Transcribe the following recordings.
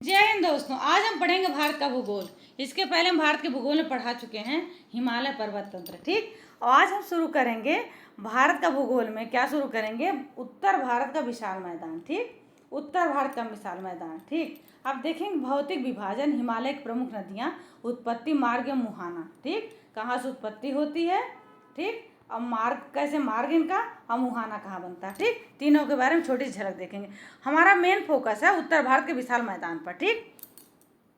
जय हिंद दोस्तों। आज हम पढ़ेंगे भारत का भूगोल। इसके पहले हम भारत के भूगोल में पढ़ा चुके हैं हिमालय पर्वत तंत्र। ठीक, और आज हम शुरू करेंगे भारत का भूगोल में। क्या शुरू करेंगे? उत्तर भारत का विशाल मैदान। ठीक, उत्तर भारत का विशाल मैदान। ठीक, अब देखेंगे भौतिक विभाजन, हिमालय की प्रमुख नदियाँ, उत्पत्ति, मार्ग एवं मुहाना। ठीक, कहाँ से उत्पत्ति होती है, ठीक, अब मार्ग, कैसे मार्ग इनका, और मुहाना कहाँ बनता है। ठीक, तीनों के बारे में छोटी सी झलक देखेंगे। हमारा मेन फोकस है उत्तर भारत के विशाल मैदान पर। ठीक,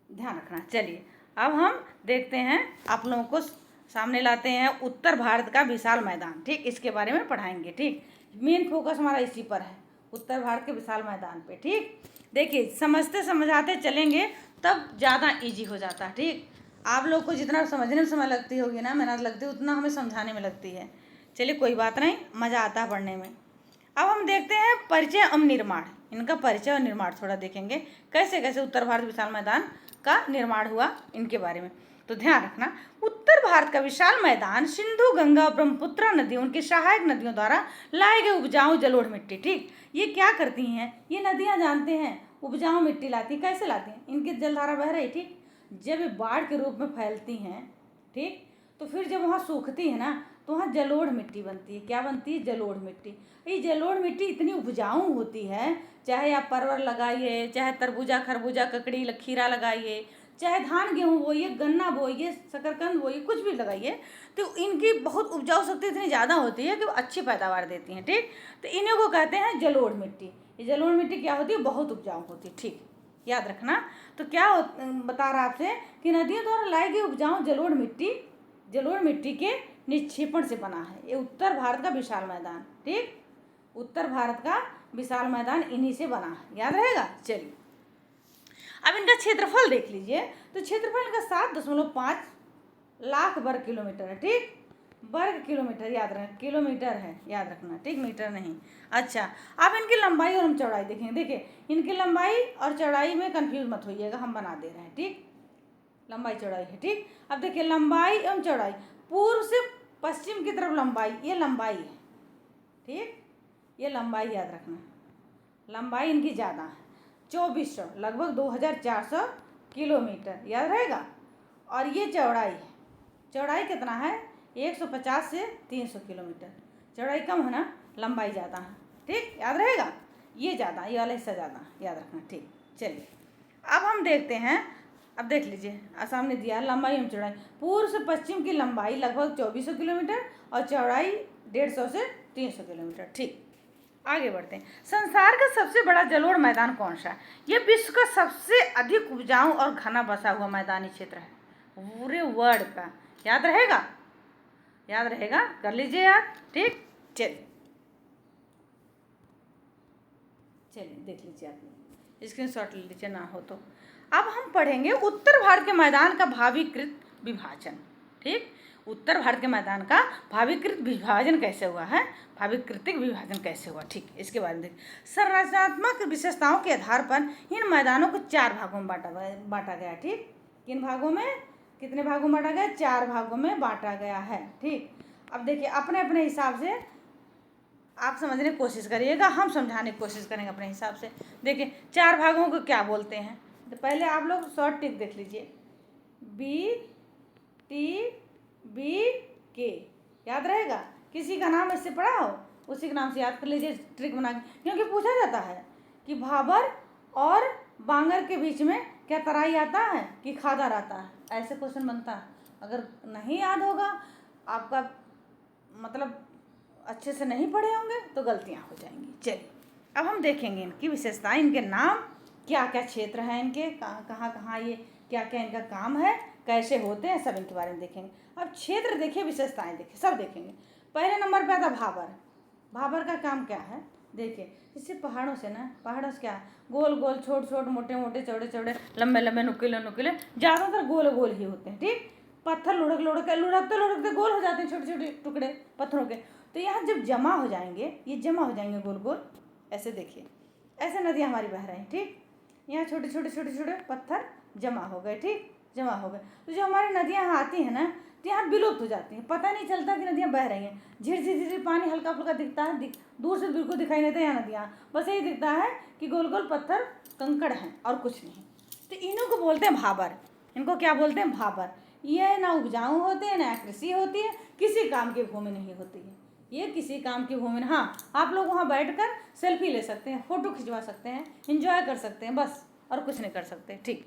ध्यान रखना। चलिए अब हम देखते हैं, आप लोगों को सामने लाते हैं उत्तर भारत का विशाल मैदान। ठीक, इसके बारे में पढ़ाएंगे। ठीक, मेन फोकस हमारा इसी पर है, उत्तर भारत के विशाल मैदान पे। ठीक, देखिए समझते समझाते चलेंगे तब ज़्यादा इजी हो जाता है। ठीक, आप लोग को जितना समझने में समय लगती होगी ना, मेहनत लगती है, उतना हमें समझाने में लगती है। चलिए कोई बात नहीं, मज़ा आता है पढ़ने में। अब हम देखते हैं परिचय एवं निर्माण। इनका परिचय और निर्माण थोड़ा देखेंगे, कैसे कैसे उत्तर भारत विशाल मैदान का निर्माण हुआ, इनके बारे में। तो ध्यान रखना, उत्तर भारत का विशाल मैदान सिंधु, गंगा, ब्रह्मपुत्र नदियों, उनकी सहायक नदियों द्वारा लाई गई उपजाऊ जलोढ़ मिट्टी। ठीक, ये क्या करती हैं, ये नदियाँ जानते हैं उपजाऊ मिट्टी लाती, कैसे लाती हैं, इनकी जलधारा बह रही। ठीक, जब ये बाढ़ के रूप में फैलती हैं, ठीक, तो फिर जब वहाँ सूखती है ना, तो वहाँ जलोढ़ मिट्टी बनती है। क्या बनती है? जलोढ़ मिट्टी। ये जलोढ़ मिट्टी इतनी उपजाऊ होती है, चाहे आप परवल लगाइए, चाहे तरबूजा, खरबूजा, ककड़ी, खीरा लगाइए, चाहे धान गेहूँ बोइए, गन्ना बोइए, शकरकंद बोइए, कुछ भी लगाइए, तो इनकी बहुत उपजाऊ शक्ति इतनी ज़्यादा होती है कि वो अच्छी पैदावार देती हैं। ठीक, तो इन्हीं को कहते हैं जलोढ़ मिट्टी। ये जलोढ़ मिट्टी क्या होती है? बहुत उपजाऊ होती है। ठीक, याद रखना। तो क्या बता रहा आपसे कि नदियों द्वारा लाई गई उपजाऊ जलोढ़ मिट्टी के निक्षेपण से बना है ये उत्तर भारत का विशाल मैदान। ठीक, उत्तर भारत का विशाल मैदान इन्हीं से बना है, याद रहेगा। चलिए अब इनका क्षेत्रफल देख लीजिए। तो क्षेत्रफल इनका 7.5 लाख वर्ग किलोमीटर है। ठीक, वर्ग किलोमीटर याद रखना, किलोमीटर है याद रखना। ठीक, मीटर नहीं। अच्छा, अब इनकी लंबाई और हम चौड़ाई देखेंगे। देखिए इनकी लंबाई और चौड़ाई में कंफ्यूज मत होइएगा, हम बना दे रहे हैं। ठीक, लंबाई चौड़ाई है। ठीक, अब देखिए लंबाई एवं चौड़ाई, पूर्व से पश्चिम की तरफ लंबाई, ये लंबाई है। ठीक, ये लंबाई याद रखना, लंबाई इनकी ज़्यादा है, 2400, लगभग 2400 किलोमीटर, याद रहेगा। और ये चौड़ाई है, चौड़ाई कितना है? 150 से 300 किलोमीटर। चौड़ाई कम है ना, लंबाई ज़्यादा है। ठीक, याद रहेगा, ये ज़्यादा, ये वाला हिस्सा ज़्यादा, याद रखना। ठीक, चलिए अब हम देखते हैं। अब देख लीजिए सामने दिया लंबाई एवं चौड़ाई, पूर्व से पश्चिम की लंबाई लगभग 2400 किलोमीटर और चौड़ाई 150 से 300 किलोमीटर। ठीक, आगे बढ़ते हैं। संसार का सबसे बड़ा जलोढ़ मैदान कौन सा है? ये विश्व का सबसे अधिक उपजाऊ और घना बसा हुआ मैदानी क्षेत्र है पूरे वर्ल्ड का। याद रहेगा, याद रहेगा, कर लीजिए याद। ठीक, चलिए चलिए देख लीजिए, आप स्क्रीनशॉट ले लीजिए ना हो तो। अब हम पढ़ेंगे उत्तर भारत के मैदान का भावीकृत विभाजन। ठीक, उत्तर भारत के मैदान का भावीकृत विभाजन कैसे हुआ है, भावीकृतिक विभाजन कैसे हुआ। ठीक, इसके बारे में देखिए। संरचनात्मक विशेषताओं के आधार पर इन मैदानों को 4 भागों में बांटा गया। ठीक, किन भागों में, कितने भागों में बांटा गया? 4 भागों में बांटा गया है। ठीक, अब देखिए अपने अपने हिसाब से आप समझने की कोशिश करिएगा, हम समझाने की कोशिश करेंगे अपने हिसाब से। देखिए 4 भागों को क्या बोलते हैं, तो पहले आप लोग शॉर्ट टिक देख लीजिए, BTBK, याद रहेगा। किसी का नाम इससे पढ़ा हो उसी के नाम से याद कर लीजिए, ट्रिक बना के, क्योंकि पूछा जाता है कि भाबर और बांगर के बीच में क्या तराई आता है कि खादर आता है, ऐसे क्वेश्चन बनता है। अगर नहीं याद होगा, आपका मतलब अच्छे से नहीं पढ़े होंगे तो गलतियाँ हो जाएंगी। चलिए अब हम देखेंगे इनकी विशेषताएं, इनके नाम, क्या क्या क्षेत्र हैं इनके, कहाँ कहाँ ये क्या क्या इनका काम है, कैसे होते हैं, सब इनके बारे में देखेंगे। अब क्षेत्र देखिए, विशेषताएं देखिए, सब देखेंगे। पहले नंबर पे आता भाबर। भाबर का काम क्या है? देखिए इससे पहाड़ों से ना, पहाड़ों से क्या, गोल गोल, छोटे छोटे, मोटे मोटे, चौड़े चौड़े, लंबे लंबे, नुकीले नुकीले, ज़्यादातर गोल गोल ही होते हैं। ठीक, पत्थर लुढ़कते लुढ़कते गोल हो जाते हैं, छोटे छोटे टुकड़े पत्थरों के। तो यहाँ जब जमा हो जाएंगे, ये जमा हो जाएंगे गोल गोल, ऐसे देखिए, ऐसे नदियाँ हमारी बह रही हैं। ठीक, यहाँ छोटे छोटे छोटे छोटे पत्थर जमा हो गए। ठीक, जमा हो गए, तो जो हमारी नदियाँ यहाँ आती हैं ना, तो यहाँ विलुप्त हो जाती हैं, पता नहीं चलता कि नदियाँ बह रही हैं। झिरझिर झिरझिर पानी हल्का फुल्का दिखता है, दूर से बिल्कुल दिखाई नहीं देता यहाँ नदियाँ, बस यही दिखता है कि गोल गोल पत्थर कंकड़ हैं और कुछ नहीं। इन्हों को बोलते हैं भाबर। इनको क्या बोलते हैं? भाबर। ये ना उपजाऊ होते हैं, ना कृषि होती है, किसी काम की भूमि नहीं होती है। ये किसी काम की भूमि। हाँ, आप लोग वहाँ बैठकर सेल्फी ले सकते हैं, फ़ोटो खिंचवा सकते हैं, एंजॉय कर सकते हैं, बस, और कुछ नहीं कर सकते। ठीक,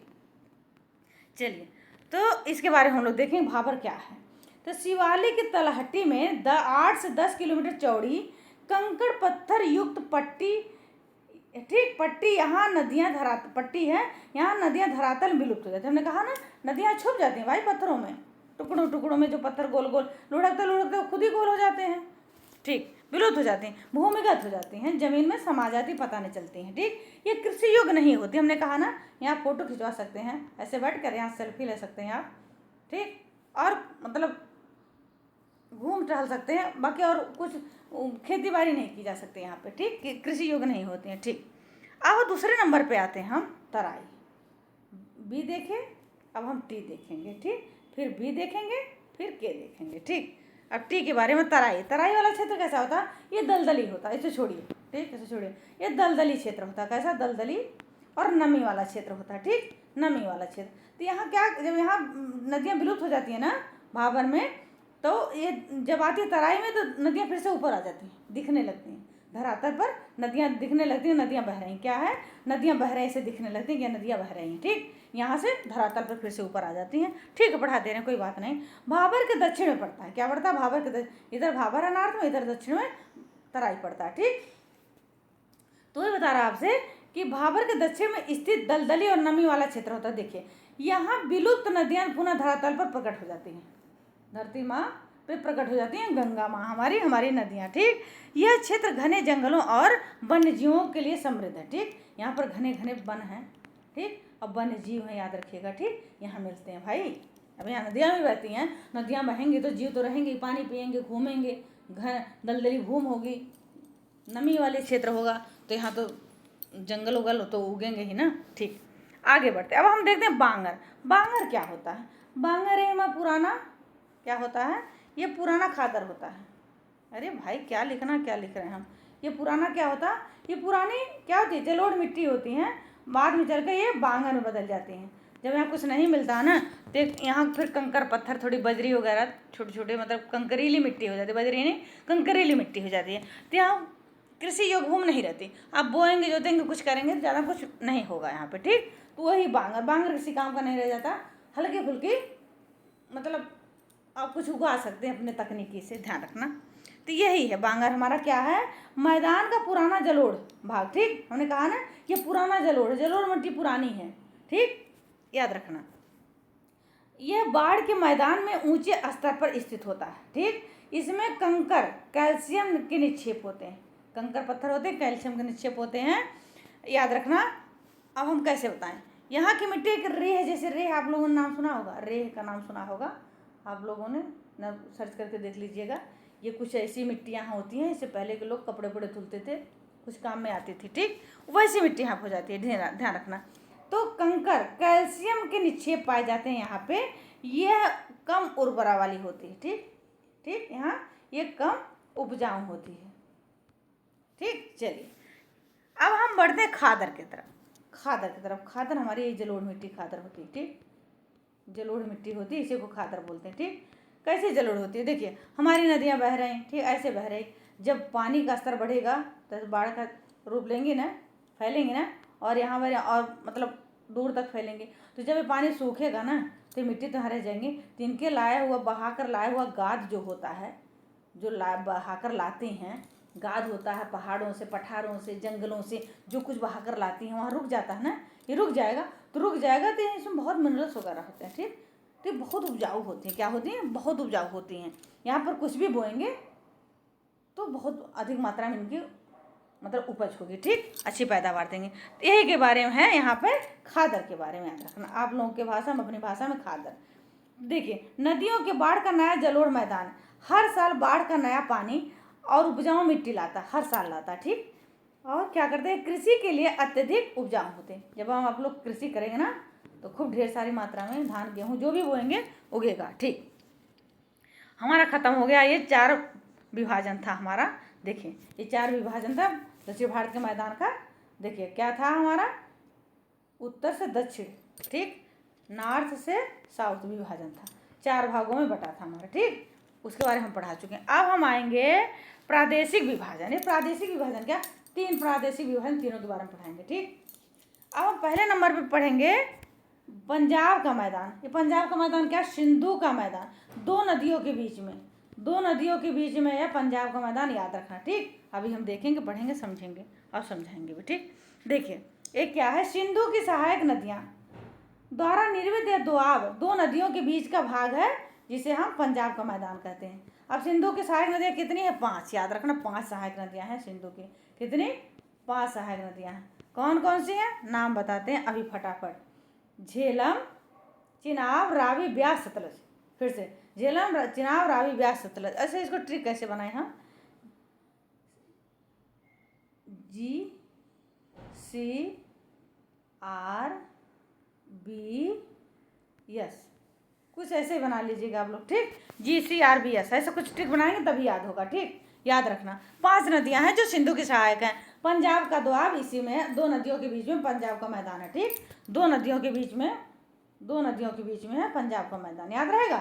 चलिए, तो इसके बारे में हम लोग देखें भाबर क्या है। तो शिवालिक की तलहटी में 8 से 10 किलोमीटर चौड़ी कंकड़ पत्थर युक्त पट्टी, ठीक, पट्टी, यहाँ नदियाँ पट्टी है, यहाँ नदियाँ धरातल में विलुप्त हो जाती है। हमने कहा ना, नदियाँ छुप जाती हैं भाई पत्थरों में, टुकड़ों टुकड़ों में जो पत्थर गोल गोल लुढ़कते लुढ़कते खुद ही गोल हो जाते हैं। ठीक, विलुप्त हो जाती हैं, भूमिगत हो जाती हैं, जमीन में समा जाती, पता नहीं चलती हैं। ठीक, ये कृषि योग्य नहीं होती। हमने कहा ना, यहाँ फोटो खिंचवा सकते हैं, ऐसे बैठ कर यहाँ सेल्फी ले सकते हैं आप। ठीक, और मतलब घूम टहल सकते हैं, बाकी और कुछ खेती बाड़ी नहीं की जा सकती यहाँ पे। ठीक, कृषि योग्य नहीं होती हैं। ठीक, अब दूसरे नंबर पे आते हैं हम, तराई। बी देखें, अब हम टी देखेंगे। ठीक, फिर बी देखेंगे, फिर के देखेंगे। ठीक, अब टी के बारे में, तराई। तराई वाला क्षेत्र कैसा होता है? ये दलदली होता है, इसे छोड़िए। ठीक, इसे छोड़िए, ये दलदली क्षेत्र होता है। कैसा? दलदली और नमी वाला क्षेत्र होता है। ठीक, नमी वाला क्षेत्र। तो यहाँ क्या, जब यहाँ नदियाँ विलुप्त हो जाती है ना भाबर में, तो ये जब आती है तराई में, तो नदियाँ फिर से ऊपर आ जाती हैं, दिखने लगती हैं, धरातल पर नदियाँ दिखने लगती हैं, नदियाँ बह रही हैं। क्या है? नदियाँ बह रही से दिखने लगती हैं, या नदियाँ बह रही हैं। ठीक, यहाँ से धरातल पर फिर से ऊपर आ जाती हैं। ठीक है, बढ़ा दे रहे हैं, कोई बात नहीं। भाबर के दक्षिण में पड़ता है। क्या पड़ता है? भाबर के इधर भाबर है नॉर्थ में, इधर दक्षिण में तराई पड़ता है। ठीक, तो ये बता रहा आपसे कि भाबर के दक्षिण में स्थित दलदली और नमी वाला क्षेत्र होता है। देखिए, यहाँ विलुप्त नदियाँ पुनः धरातल पर प्रकट हो जाती हैं, धरती माँ पे प्रकट हो जाती हैं, गंगा माँ हमारी नदियाँ। ठीक, यह क्षेत्र घने जंगलों और वन्य जीवों के लिए समृद्ध है। ठीक, यहाँ पर घने घने वन हैं। ठीक, और वन्य जीव हैं, याद रखिएगा। ठीक, यहाँ मिलते हैं भाई। अब यहाँ नदियाँ भी बहती हैं, नदियाँ बहेंगी तो जीव तो रहेंगे, पानी पिएंगे, घूमेंगे, घर दलदली घूम होगी, नमी वाले क्षेत्र होगा, तो यहाँ तो जंगल उगल तो उगेंगे ही ना। ठीक, आगे बढ़ते। अब हम देखते हैं बांगर। बांगर क्या होता है? बांगर है माँ पुराना, क्या होता है? ये पुराना खादर होता है। अरे भाई, क्या लिखना, क्या लिख रहे हैं हम? ये पुराना क्या होता है? ये पुरानी क्या होती है? जलोढ़ मिट्टी होती हैं, बाद में चल के ये बांगर में बदल जाती हैं। जब यहाँ कुछ नहीं मिलता है ना, तो यहाँ फिर कंकर पत्थर, थोड़ी बजरी वगैरह, छोटे छोटे, मतलब कंकरीली मिट्टी हो जाती है, बजरी नहीं, कंकरीली मिट्टी हो जाती है। तो यहाँ कृषि योग्य भूमि नहीं रहती। आप बोएंगे, जोतेंगे, कुछ करेंगे तो ज़्यादा कुछ नहीं होगा यहाँ पे। ठीक, तो वही बांगर। बांगर किसी काम का नहीं रह जाता, हल्की फुल्की, मतलब आप कुछ उगा सकते हैं अपने तकनीकी से, ध्यान रखना। तो यही है बांगर हमारा। क्या है? मैदान का पुराना जलोढ़ भाग। ठीक, हमने कहा ना, ये पुराना जलोढ़ है, जलोढ़ मिट्टी पुरानी है। ठीक, याद रखना। यह बाढ़ के मैदान में ऊंचे स्तर पर स्थित होता है। ठीक, इसमें कंकर, कैल्शियम के निक्षेप होते हैं, कंकर पत्थर होते हैं, कैल्शियम के निक्षेप होते हैं, याद रखना। अब हम कैसे बताएं? यहाँ की मिट्टी एक रेह, जैसे रेह आप लोगों ने नाम सुना होगा, रेह का नाम सुना होगा आप लोगों ने, ना सर्च करके देख लीजिएगा। ये कुछ ऐसी मिट्टी यहाँ होती हैं, इससे पहले के लोग कपड़े वपड़े धुलते थे, कुछ काम में आती थी। ठीक, वैसी मिट्टी यहाँ हो जाती है, ध्यान रखना। तो कंकर, कैल्शियम के निक्षेप पाए जाते हैं यहाँ पे। यह कम उर्वरा वाली होती है। ठीक, ठीक, यहाँ ये कम उपजाऊ होती है। ठीक, चलिए, अब हम बढ़ते हैं खादर की तरफ। खादर की तरफ, खादर हमारी जलोढ़ मिट्टी खादर होती है। ठीक, जलोढ़ मिट्टी होती है, इसी को खादर बोलते हैं। ठीक, कैसे जलोढ़ होती है? देखिए, हमारी नदियाँ बह रही हैं, ठीक, ऐसे बह रही। जब पानी का स्तर बढ़ेगा तो बाढ़ का रूप लेंगे ना, फैलेंगे ना, और यहाँ पर और मतलब दूर तक फैलेंगे। तो जब ये पानी सूखेगा ना, तो मिट्टी तो रह जाएंगी। तो इनके बहाकर लाया हुआ गाद जो होता है, जो बहाकर लाते हैं, गाद होता है पहाड़ों से, पठारों से, जंगलों से, जो कुछ बहाकर लाती हैं, वहाँ रुक जाता है ना, ये रुक जाएगा। तो इसमें बहुत मिनरल्स वगैरह होते हैं। ठीक, तो बहुत उपजाऊ होती हैं। क्या होती हैं? बहुत उपजाऊ होती हैं। यहाँ पर कुछ भी बोएंगे तो बहुत अधिक मात्रा में इनकी मतलब उपज होगी। ठीक, अच्छी पैदावार देंगे। तो यही के बारे में है यहाँ पे, खादर के बारे में याद रखना आप लोगों के भाषा में, अपनी भाषा में खादर। देखिए, नदियों के बाढ़ का नया जलोढ़ मैदान हर साल बाढ़ का नया पानी और उपजाऊ मिट्टी लाता, हर साल लाता। ठीक, और क्या करते हैं? कृषि के लिए अत्यधिक उपजाऊ होते हैं। जब हम आप लोग कृषि करेंगे ना, तो खूब ढेर सारी मात्रा में धान गेहूँ जो भी बोएंगे उगेगा। ठीक, हमारा खत्म हो गया, ये 4 विभाजन था हमारा। देखिए, ये 4 विभाजन था दक्षिण भारत के मैदान का। देखिए क्या था हमारा, उत्तर से दक्षिण, ठीक, नॉर्थ से साउथ विभाजन था, 4 भागों में बटा था हमारा, ठीक, उसके बारे में हम पढ़ा चुके हैं। अब हम आएंगे प्रादेशिक विभाजन। ये प्रादेशिक विभाजन क्या, 3 प्रादेशिक विभाजन, तीनों के बारे में पढ़ाएंगे, ठीक। अब हम पहले नंबर पे पढ़ेंगे पंजाब का मैदान। ये पंजाब का मैदान क्या, सिंधु का मैदान, 2 नदियों के बीच में, 2 नदियों के बीच में है पंजाब का मैदान, याद रखना, ठीक। अभी हम देखेंगे, पढ़ेंगे, समझेंगे और समझाएंगे भी, ठीक। देखिए एक क्या है, सिंधु की सहायक नदियाँ द्वारा निर्मित यह दोआब 2 नदियों के बीच का भाग है, जिसे हम पंजाब का मैदान कहते हैं। अब सिंधु की सहायक नदियाँ कितनी है, 5, याद रखना, 5 सहायक नदियाँ हैं सिंधु की। कितनी, 5 सहायक नदियाँ हैं। कौन कौन सी हैं, नाम बताते हैं अभी फटाफट। झेलम, चिनाब, रावी, ब्यास, सतलज। फिर से, झेलम, चिनाब, रावी, ब्यास, सतलज। ऐसे इसको ट्रिक कैसे बनाए हम, GCRBS, कुछ ऐसे बना लीजिएगा आप लोग, ठीक। GCRBS ऐसा कुछ ट्रिक बनाएंगे तभी याद होगा, ठीक। याद रखना 5 नदियां हैं जो सिंधु की सहायक हैं। पंजाब का दोआब इसी में है, 2 नदियों के बीच में पंजाब का मैदान है, ठीक। 2 नदियों के बीच में है पंजाब का मैदान, याद रहेगा,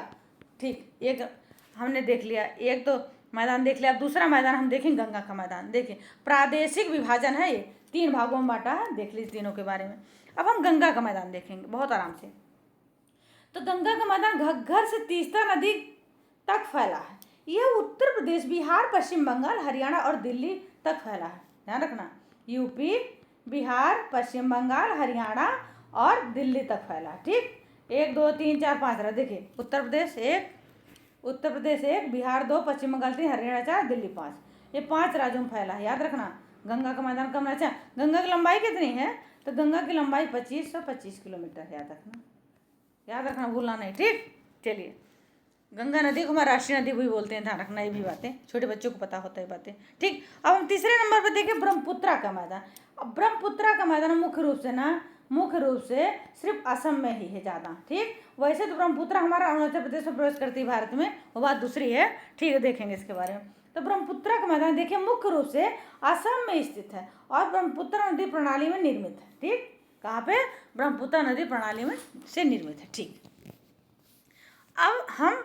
ठीक। एक हमने देख लिया, एक तो मैदान देख लिया। अब दूसरा मैदान हम देखेंगे गंगा का मैदान। देखिए प्रादेशिक विभाजन है, ये 3 भागों में बांटा है, देख लीजिए तीनों के बारे में। अब हम गंगा का मैदान देखेंगे बहुत आराम से। तो गंगा का मैदान घग्गर से तीस्ता नदी तक फैला है। यह उत्तर प्रदेश, बिहार, पश्चिम बंगाल, हरियाणा और दिल्ली तक फैला है, ध्यान रखना। यूपी, बिहार, पश्चिम बंगाल, हरियाणा और दिल्ली तक फैला है, ठीक। 1 2 3 4 5 रहा, देखिए उत्तर प्रदेश 1, बिहार 2, पश्चिम बंगाल 3, हरियाणा 4, दिल्ली 5। ये 5 राज्यों में फैला है, याद रखना। गंगा का मैदान कम। अच्छा, गंगा की लंबाई कितनी है, तो गंगा की लंबाई 2525 किलोमीटर, याद रखना, भूलना नहीं, ठीक। चलिए, गंगा नदी को हमारा राष्ट्रीय नदी भी बोलते हैं, ध्यान रखना, ये भी बातें छोटे बच्चों को पता होता है बातें, ठीक। अब हम तीसरे नंबर पर देखें ब्रह्मपुत्रा का मैदान। अब ब्रह्मपुत्रा का मैदान मुख्य रूप से सिर्फ असम में ही है ज़्यादा, ठीक। वैसे तो ब्रह्मपुत्रा हमारा अरुणाचल प्रदेश में प्रवेश करती है भारत में, वो बात दूसरी है, ठीक है, देखेंगे इसके बारे में। तो ब्रह्मपुत्रा का मैदान देखिए मुख्य रूप से असम में स्थित है और ब्रह्मपुत्र नदी प्रणाली में निर्मित है, ठीक। कहाँ पे, ब्रह्मपुत्र नदी प्रणाली में से निर्मित है, ठीक। अब हम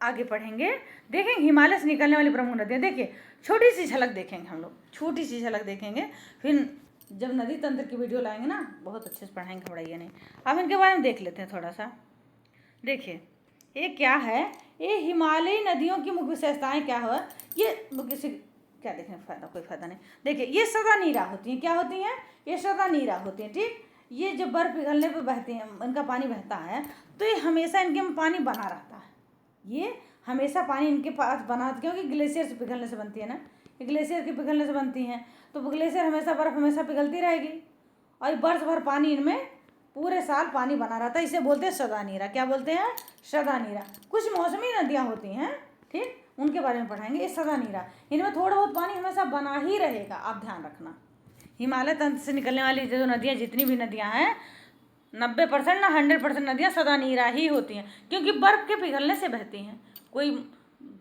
आगे पढ़ेंगे, देखेंगे हिमालय से निकलने वाली प्रमुख नदियाँ। देखिए छोटी सी झलक देखेंगे हम लोग, छोटी सी झलक देखेंगे, फिर जब नदी तंत्र की वीडियो लाएंगे ना, बहुत अच्छे से पढ़ाएंगे, घबराइए नहीं। अब इनके बारे में देख लेते हैं थोड़ा सा। देखिए ये क्या है, ये हिमालयी नदियों की मुख्य विशेषताएं क्या है, ये किसी क्या देखने फायदा, कोई फायदा नहीं। देखिए ये सदा नीरा होती हैं, क्या होती हैं, ये सदा नीरा होती हैं, ठीक। ये जब बर्फ़ पिघलने पर बहती हैं, इनका पानी बहता है, तो ये हमेशा इनके में पानी बना रहता है, ये हमेशा पानी इनके पास बना, क्योंकि ग्लेशियर से पिघलने से बनती है ना, ग्लेशियर के पिघलने से बनती हैं, तो ग्लेशियर हमेशा, बर्फ़ हमेशा पिघलती रहेगी और वर्ष भर पानी इनमें पूरे साल पानी बना रहता है, इसे बोलते हैं सदा नीरा। क्या बोलते हैं, सदा नीरा। कुछ मौसमी नदियाँ होती हैं, ठीक, उनके बारे में पढ़ाएंगे। ये सदा नीरा, इनमें थोड़ा बहुत पानी हमेशा बना ही रहेगा, आप ध्यान रखना। हिमालय तंत्र से निकलने वाली जो नदियाँ, जितनी भी नदियाँ हैं, 90% ना 100% नदियाँ सदा नीरा ही होती हैं, क्योंकि बर्फ़ के पिघलने से बहती हैं। कोई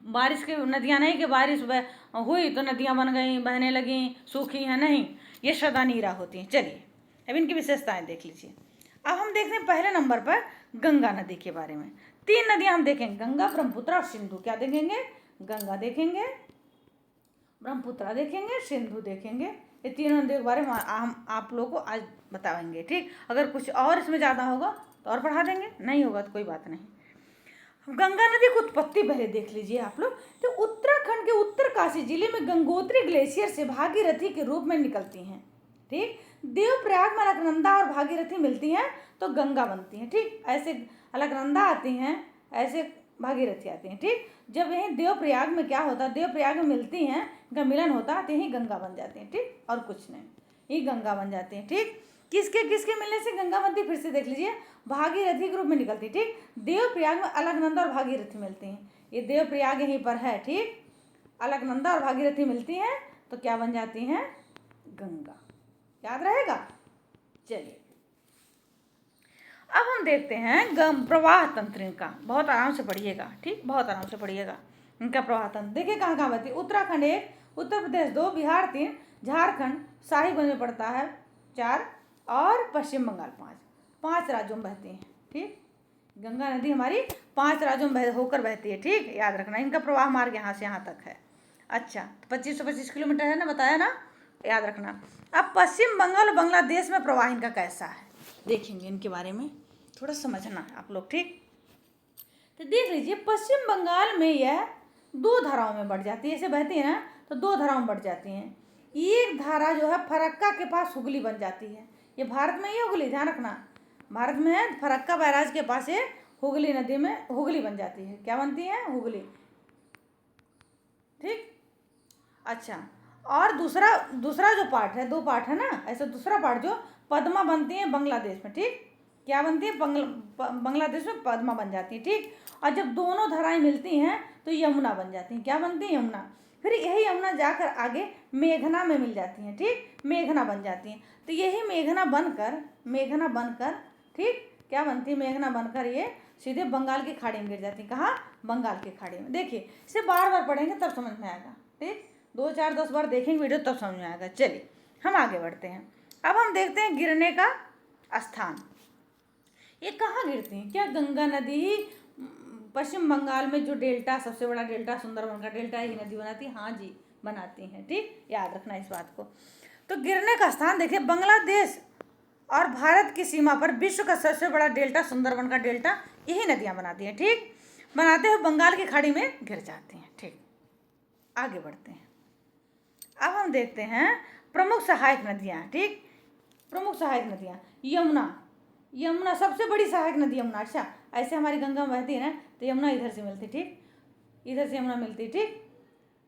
बारिश की नदियाँ नहीं कि बारिश हुई तो नदियाँ बन गई, बहने लगीं, सूखी हैं, नहीं, ये सदा नीरा होती हैं। चलिए अब इनकी विशेषताएं देख लीजिए। अब हम देखते हैं पहले नंबर पर गंगा नदी के बारे में। 3 नदियाँ हम देखेंगे, गंगा, ब्रह्मपुत्र और सिंधु। क्या देखेंगे, गंगा देखेंगे, ब्रह्मपुत्र देखेंगे, सिंधु देखेंगे। ये तीनों नदियों के बारे में हम आप लोगों को आज बताएंगे, ठीक। अगर कुछ और इसमें ज़्यादा होगा तो और पढ़ा देंगे, नहीं होगा तो कोई बात नहीं। गंगा नदी की उत्पत्ति पहले देख लीजिए आप लोग। तो उत्तराखंड के उत्तरकाशी जिले में गंगोत्री ग्लेशियर से भागीरथी के रूप में निकलती हैं, ठीक। देवप्रयाग में अलकनंदा और भागीरथी मिलती हैं तो गंगा बनती है, ठीक। ऐसे अलकनंदा आती हैं, ऐसे भागीरथी आती हैं, ठीक। जब यहीं देवप्रयाग में क्या होता है, देवप्रयाग में मिलती हैं, इनका मिलन होता है तो यहीं गंगा बन जाती हैं, ठीक, और कुछ नहीं, ये गंगा बन जाती हैं, ठीक। किसके किसके मिलने से गंगा बनती, फिर से देख लीजिए, भागीरथी के रूप में निकलती, ठीक। देवप्रयाग में अलकनंदा और भागीरथी मिलती हैं, ये देवप्रयाग यहीं पर है, ठीक। अलकनंदा और भागीरथी मिलती हैं तो क्या बन जाती हैं, गंगा, याद रहेगा। चलिए अब हम देखते हैं प्रवाह तंत्र इनका, बहुत आराम से पढ़िएगा, ठीक, बहुत आराम से पढ़िएगा इनका प्रवाह तंत्र। देखिए कहाँ कहाँ बहती है, उत्तराखंड 1, उत्तर प्रदेश 2, बिहार 3, झारखंड साहिबगंज में पड़ता है 4, और पश्चिम बंगाल 5 राज्यों में बहती हैं। ठीक, गंगा नदी हमारी 5 राज्यों में होकर बहती है। ठीक, याद रखना, इनका प्रवाह मार्ग यहाँ से यहाँ तक है। अच्छा, 2525 किलोमीटर है ना, बताया ना, याद रखना। अब पश्चिम बंगाल और बांग्लादेश में प्रवाह इनका कैसा है देखेंगे, इनके बारे में थोड़ा समझना है आप लोग। ठीक, तो देख लीजिए, पश्चिम बंगाल में यह 2 धाराओं में बढ़ जाती है, ऐसे बहती है ना, तो 2 धाराओं में बढ़ जाती हैं। एक धारा जो है फरक्का के पास हुगली बन जाती है। ये भारत में ही हुगली, ध्यान रखना, भारत में है, फरक्का बैराज के पास ये हुगली नदी में हुगली बन जाती है। क्या बनती है? हुगली। ठीक, अच्छा, और दूसरा जो पार्ट है, 2 पार्ट है ना, ऐसे दूसरा पार्ट जो पद्मा बनती है बांग्लादेश में। ठीक, क्या बनती है? बांग्लादेश में पद्मा बन जाती है। ठीक, और जब दोनों धाराएं मिलती हैं तो यमुना बन जाती हैं। क्या बनती है? यमुना। फिर यही यमुना जाकर आगे मेघना में मिल जाती हैं। ठीक, मेघना बन जाती हैं। तो यही मेघना बनकर ठीक, क्या बनती है? मेघना बनकर ये सीधे बंगाल की खाड़ी में गिर जाती है। कहाँ? बंगाल की खाड़ी में। देखिए, इसे बार बार पढ़ेंगे तब समझ में आएगा। ठीक, 2 4 10 बार देखेंगे वीडियो तब समझ में आएगा। चलिए हम आगे बढ़ते हैं। अब हम देखते हैं गिरने का स्थान। ये कहाँ गिरती हैं? क्या गंगा नदी पश्चिम बंगाल में जो डेल्टा, सबसे बड़ा डेल्टा सुंदरबन का डेल्टा, ही नदी बनाती है? हाँ जी, बनाती हैं। ठीक, याद रखना इस बात को। तो गिरने का स्थान देखिए, बांग्लादेश और भारत की सीमा पर विश्व का सबसे बड़ा डेल्टा, सुंदरबन का डेल्टा, यही नदियाँ बनाती हैं। ठीक, बनाते हुए बंगाल की खाड़ी में गिर जाती हैं। ठीक, आगे बढ़ते हैं। अब हम देखते हैं प्रमुख सहायक नदियाँ। ठीक, प्रमुख सहायक नदियाँ, यमुना सबसे बड़ी सहायक नदी यमुना। अच्छा, ऐसे हमारी गंगा में बहती है ना, तो यमुना इधर से मिलती। ठीक, इधर से यमुना मिलती। ठीक,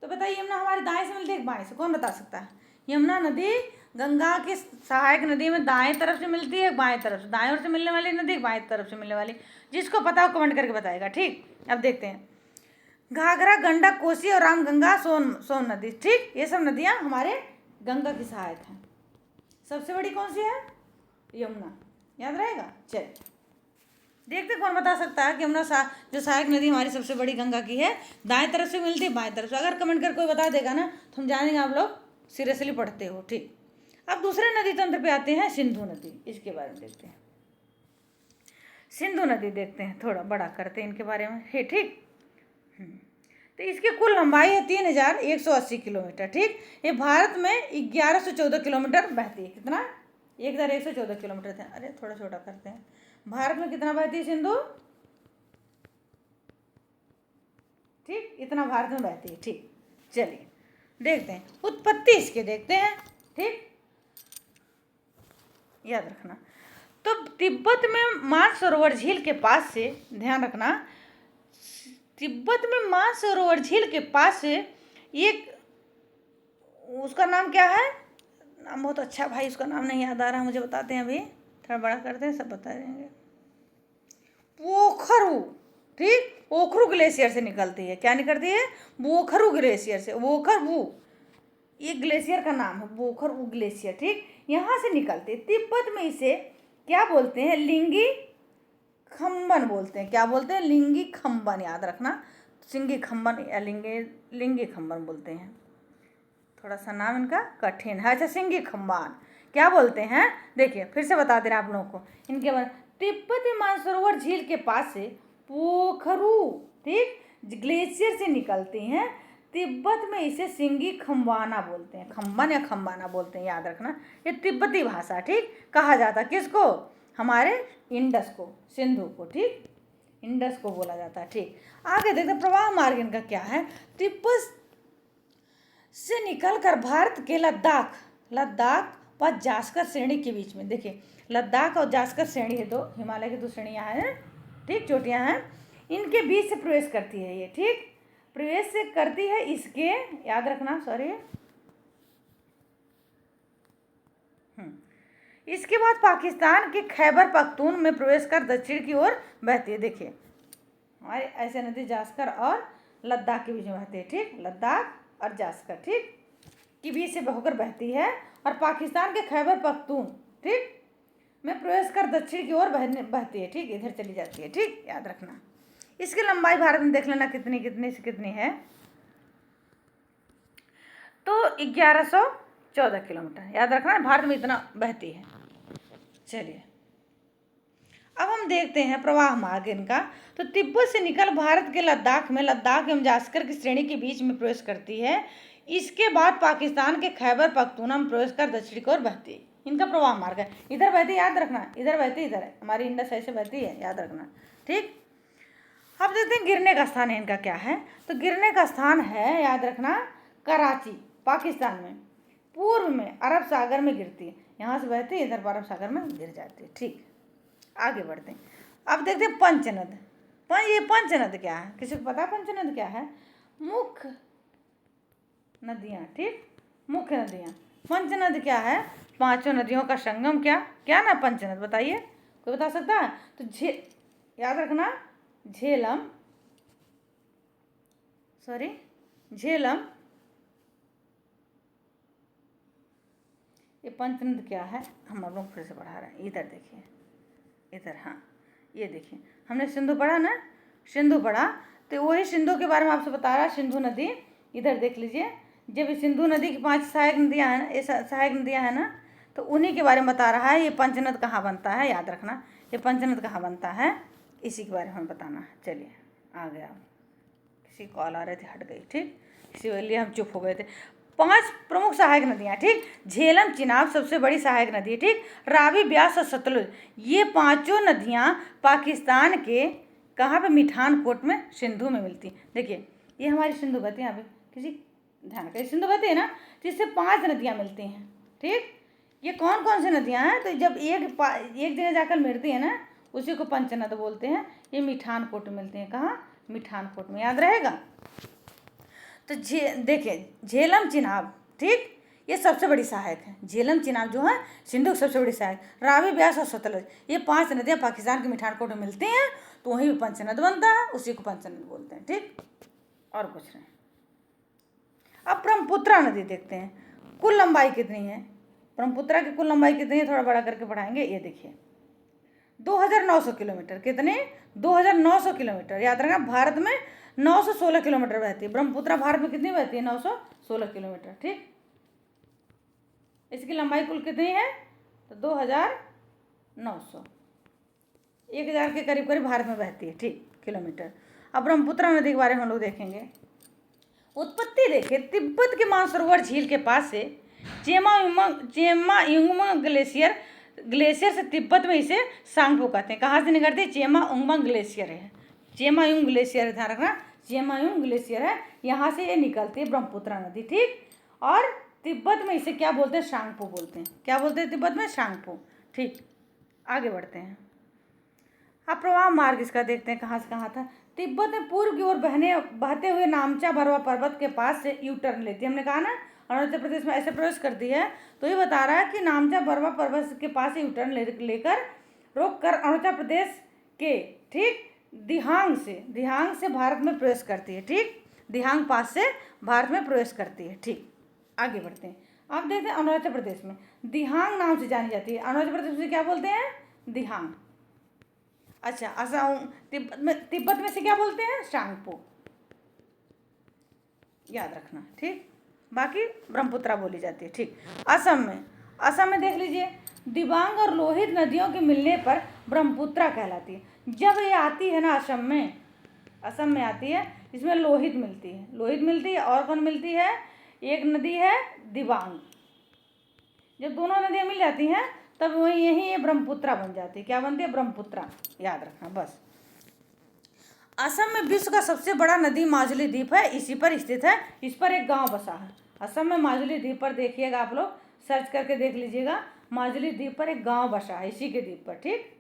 तो बताइए, यमुना हमारी दाएं से मिलती है बाएं से? कौन बता सकता है? यमुना नदी गंगा की सहायक नदी में दाएं तरफ से मिलती है, बाएं तरफ से, दाएं ओर से मिलने वाली नदी, बाएं तरफ से मिलने वाली। जिसको पता हो कमेंट करके बताएगा। ठीक, अब देखते हैं, घाघरा, गंडक, कोसी और रामगंगा, सोन नदी। ठीक, ये सब नदियाँ हमारे गंगा की सहायक हैं। सबसे बड़ी कौन सी है? यमुना, याद रहेगा। चलिए देखते कौन बता सकता है कि यमुना जो सहायक नदी हमारी सबसे बड़ी गंगा की है, दाएं तरफ से मिलती है, बाएं तरफ से। अगर कमेंट कर कोई बता देगा ना, तो हम जानेंगे आप लोग सीरियसली पढ़ते हो। ठीक, अब दूसरे नदी तंत्र पे आते हैं, सिंधु नदी। इसके बारे में देखते हैं, सिंधु नदी देखते हैं, थोड़ा बड़ा करते हैं इनके बारे में। है ठीक, तो इसकी कुल लंबाई है 3180 किलोमीटर। ठीक, ये भारत में 1114 किलोमीटर बहती है। कितना? 1114 किलोमीटर थे। अरे थोड़ा छोटा करते हैं। भारत में कितना बहती है सिंधु? ठीक, इतना भारत में बहती है। ठीक, चलिए देखते हैं, उत्पत्ति इसके देखते हैं। ठीक, याद रखना, तो तिब्बत में मानसरोवर झील के पास से, ध्यान रखना, तिब्बत में मानसरोवर झील के पास से एक, उसका नाम क्या है? नाम बहुत अच्छा भाई, उसका नाम नहीं याद आ रहा, मुझे बताते हैं, अभी थोड़ा बड़ा करते हैं, सब बता देंगे। पोखरू। ठीक, पोखरू ग्लेशियर से निकलती है। क्या निकलती है? पोखरू ग्लेशियर से। पोखरू, ये ग्लेशियर का नाम है, पोखरू ग्लेशियर। ठीक, यहाँ से निकलती है। तिब्बत में इसे क्या बोलते हैं? लिंगी खम्बन बोलते हैं। क्या बोलते हैं? लिंगी खम्बन, याद रखना, सिंगी खम्बन या लिंगी खम्बन बोलते हैं। थोड़ा सा नाम इनका कठिन है। अच्छा, सिंगी खम्बान क्या बोलते हैं? देखिए फिर से बता दे रहे आप लोगों को इनके बारे। तिब्बती मानसरोवर झील के पास से पोखरू, ठीक, ग्लेशियर से निकलती हैं। तिब्बत में इसे सिंगी खम्बाना बोलते हैं, खम्बन या खम्बाना बोलते हैं, याद रखना। ये तिब्बती भाषा, ठीक, कहा जाता किसको? हमारे इंडस को, सिंधु को। ठीक, इंडस को बोला जाता है। ठीक, आगे देखते हैं प्रवाह मार्ग इनका क्या है। तिब्बत से निकलकर भारत के लद्दाख व जास्कर श्रेणी के बीच में, देखिए लद्दाख और जास्कर श्रेणी है, दो हिमालय की 2 श्रेणियाँ हैं। ठीक, चोटियाँ हैं, इनके बीच से प्रवेश करती है ये। ठीक, प्रवेश से करती है इसके, याद रखना, सॉरी, इसके बाद पाकिस्तान के खैबर पख्तून में प्रवेश कर दक्षिण की ओर बहती है। देखिए हमारे ऐसे नदी जास्कर और लद्दाख के बीच में बहती है। ठीक, लद्दाख और जास्कर, ठीक, के बीच से होकर बहती है और पाकिस्तान के खैबर पख्तून, ठीक, में प्रवेश कर दक्षिण की ओर बहती है। ठीक, इधर चली जाती है। ठीक, याद रखना। इसकी लंबाई भारत में देख लेना कितनी से कितनी है, तो 1114 किलोमीटर, याद रखना, भारत में इतना बहती है। चलिए अब हम देखते हैं प्रवाह मार्ग इनका। तो तिब्बत से निकल भारत के लद्दाख में लद्दाख एवं जास्कर की श्रेणी के बीच में प्रवेश करती है। इसके बाद पाकिस्तान के खैबर पख्तूनख्वा में प्रवेश कर दक्षिण की ओर बहती है। इनका प्रवाह मार्ग है, इधर बहती, याद रखना, इधर बहती, इधर है, हमारी इंडस ऐसे बहती है, याद रखना। ठीक, अब देखते हैं गिरने का स्थान है इनका क्या है। तो गिरने का स्थान है, याद रखना, कराची, पाकिस्तान में, पूर्व में अरब सागर में गिरती है, यहाँ से बहती है, इधर अरब सागर में गिर जाती है। ठीक, आगे बढ़ते हैं। अब देखते हैं पंचनद। ये पंचनद क्या है, किसी को पता है पंचनद क्या है? मुख्य नदियाँ, ठीक, मुख्य नदियाँ। पंचनद क्या है? पांचों नदियों का संगम। क्या ना पंचनद, बताइए, कोई बता सकता है? तो याद रखना, झेलम, ये पंचनद क्या है, हम आप लोग फिर से पढ़ा रहे हैं। इधर देखिए, इधर, हाँ, ये देखिए, हमने सिंधु पढ़ा ना, सिंधु पढ़ा, तो वही सिंधु के बारे में आपसे बता रहा है। सिंधु नदी, इधर देख लीजिए, जब सिंधु नदी की 5 सहायक नदियाँ हैं ना, ये सहायक नदियाँ हैं ना, तो उन्हीं के बारे में बता रहा है। ये पंचनद कहाँ बनता है, याद रखना, ये पंचनद कहाँ बनता है, इसी के बारे में हमें बताना है। चलिए आ गया, किसी कॉल आ रहे थे, हट गई। ठीक, इसी लिए हम चुप हो गए थे। 5 प्रमुख सहायक नदियाँ, ठीक, झेलम चिनाब सबसे बड़ी सहायक नदी है, ठीक, रावी, ब्यास और सतलुज, ये 5 नदियाँ पाकिस्तान के कहाँ पे, मिठानकोट में, सिंधु में मिलती। देखिए ये हमारी सिंधु बहती है, यहाँ पे किसी ध्यान का, सिंधु बहती है ना, जिससे 5 नदियाँ मिलती हैं। ठीक, ये कौन कौन सी नदियाँ हैं? तो जब एक जगह जाकर मिलती है ना, उसी को पंचनद बोलते हैं। ये मिठानकोट में मिलते हैं, कहाँ, मिठानकोट में, याद रहेगा। तो देखिए झेलम चिनाब, ठीक, ये सबसे बड़ी सहायक है। झेलम चिनाब जो है सिंधु की सबसे बड़ी सहायक, रावी, ब्यास और सतलज, ये 5 नदियाँ पाकिस्तान के मिठानकोट में मिलती हैं, तो वहीं पंचनद बनता है, उसी को पंचनद बोलते हैं। ठीक, और कुछ नहीं। अब ब्रह्मपुत्रा नदी देखते हैं, कुल लंबाई कितनी है, ब्रह्मपुत्रा की कुल लंबाई कितनी है, थोड़ा बड़ा करके पढ़ाएंगे। ये देखिए 2900 किलोमीटर, कितने, 2900 किलोमीटर, याद रखना। भारत में 916 किलोमीटर बहती है ब्रह्मपुत्रा, भारत में कितनी बहती है, 916 किलोमीटर। ठीक, इसकी लंबाई कुल कितनी है, तो 2900, 1000 के करीब करीब भारत में बहती है, ठीक, किलोमीटर। अब ब्रह्मपुत्रा नदी के बारे में हम लोग देखेंगे। उत्पत्ति देखिए, तिब्बत के मानसरोवर झील के पास से चेमायुंगमा ग्लेशियर से तिब्बत में इसे सांगपो कहते हैं। कहाँ से निकलती है, चेमायुंगमा ग्लेशियर है, चेमायुंग ग्लेशियर, ध्यान रखना, चेमायुंग ग्लेशियर है, यहाँ से ये निकलती है ब्रह्मपुत्रा नदी। ठीक, और तिब्बत में इसे क्या बोलते हैं, सांगपो बोलते हैं। क्या बोलते हैं तिब्बत में, सांगपो। ठीक, आगे बढ़ते हैं। अब प्रवाह मार्ग इसका देखते हैं, कहाँ से कहाँ था। तिब्बत में पूर्व की ओर बहते हुए नामचा बरवा पर्वत के पास से यू टर्न लेती है। हमने कहा ना अरुणाचल प्रदेश में ऐसे प्रवेश करती है, तो ये बता रहा है कि नामचा बरवा पर्वत के पास से यू टर्न लेकर रोक कर अरुणाचल प्रदेश के, ठीक, दिहांग से भारत में प्रवेश करती है। ठीक, दिहांग पास से भारत में प्रवेश करती है। ठीक, आगे बढ़ते हैं। अब देखते हैं अरुणाचल प्रदेश में दिहांग नाम से जानी जाती है। अरुणाचल प्रदेश में क्या बोलते हैं, दिहांग। अच्छा, असम, तिब्बत में से क्या बोलते हैं, सांगपो, याद रखना। ठीक, बाकी ब्रह्मपुत्रा बोली जाती है। ठीक, असम में देख लीजिए, दिबांग और लोहित नदियों के मिलने पर ब्रह्मपुत्रा कहलाती है। जब ये आती है ना असम में आती है, इसमें लोहित मिलती है, और कौन मिलती है, एक नदी है दिबांग। जब दोनों नदियाँ मिल जाती हैं तब वही यही ये ब्रह्मपुत्रा बन जाती है। क्या बनती है, ब्रह्मपुत्रा, याद रखना बस। असम में विश्व का सबसे बड़ा नदी माजुली द्वीप है, इसी पर स्थित है। इस पर एक गांव बसा है। असम में माजुली द्वीप पर देखिएगा, आप लोग सर्च करके देख लीजिएगा, माजुली द्वीप पर एक गांव बसा है, इसी के द्वीप पर। ठीक,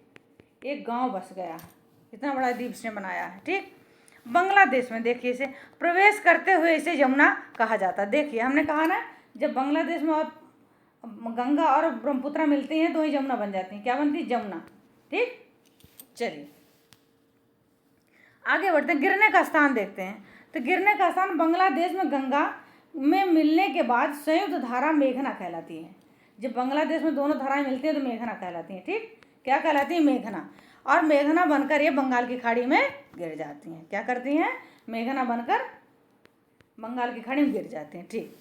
एक गांव बस गया है, इतना बड़ा द्वीप इसने बनाया है। ठीक, बांग्लादेश में देखिए, इसे प्रवेश करते हुए इसे यमुना कहा जाता है। देखिए हमने कहा ना, जब बांग्लादेश में और गंगा और ब्रह्मपुत्रा मिलती हैं तो वही यमुना बन जाती हैं। क्या बनती है, यमुना। ठीक, चलिए आगे बढ़ते हैं। गिरने का स्थान देखते हैं। तो गिरने का स्थान बांग्लादेश में गंगा में मिलने के बाद संयुक्त धारा मेघना कहलाती है। जब बांग्लादेश में दोनों धाराएं मिलती हैं तो मेघना कहलाती हैं। ठीक, क्या कहलाती है, मेघना। और मेघना बनकर ये बंगाल की खाड़ी में गिर जाती हैं। क्या करती हैं, मेघना बनकर बंगाल की खाड़ी में गिर जाती हैं। ठीक,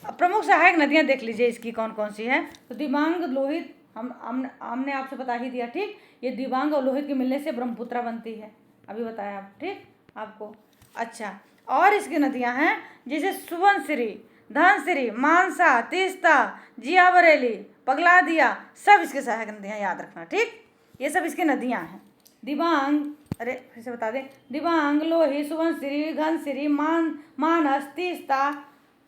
अब प्रमुख सहायक नदियाँ देख लीजिए इसकी कौन कौन सी है। तो दिबांग, लोहित हमने आपसे बता ही दिया, ठीक। ये दिबांग और लोहित के मिलने से ब्रह्मपुत्रा बनती है, अभी बताया आप, ठीक आपको। अच्छा, और इसकी नदियां हैं जैसे सुबनसिरी, धनसिरी, मानसा, तीस्ता, जिया बरेली, पगलादिया, सब इसके सहायक नदियां, याद रखना, ठीक। ये सब इसकी नदियां हैं। दिबांग, अरे फिर से बता दें, दिबांग, लोहित, सुबनसिरी, घनसिरी, मानस, तीस्ता,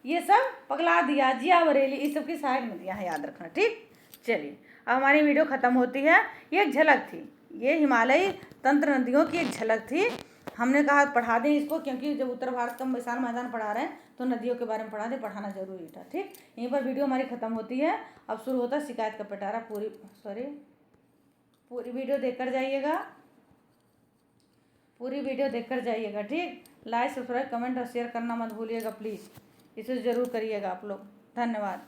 ये सब पगलादिया, जिया बरेली, इस सब की सहायक नदियां हैं, याद रखना, ठीक। चलिए, अब हमारी वीडियो ख़त्म होती है। ये एक झलक थी, ये हिमालयी तंत्र नदियों की एक झलक थी। हमने कहा पढ़ा दें इसको, क्योंकि जब उत्तर भारत का विशाल मैदान पढ़ा रहे हैं तो नदियों के बारे में पढ़ा दें, पढ़ाना जरूरी था, ठीक। यहीं पर वीडियो हमारी ख़त्म होती है। अब शुरू होता है शिकायत का पिटारा। पूरी वीडियो देखकर जाइएगा, पूरी वीडियो देखकर जाइएगा, ठीक। लाइक, सब्सक्राइब, कमेंट और शेयर करना मत भूलिएगा प्लीज़, इसे ज़रूर करिएगा आप लोग। धन्यवाद।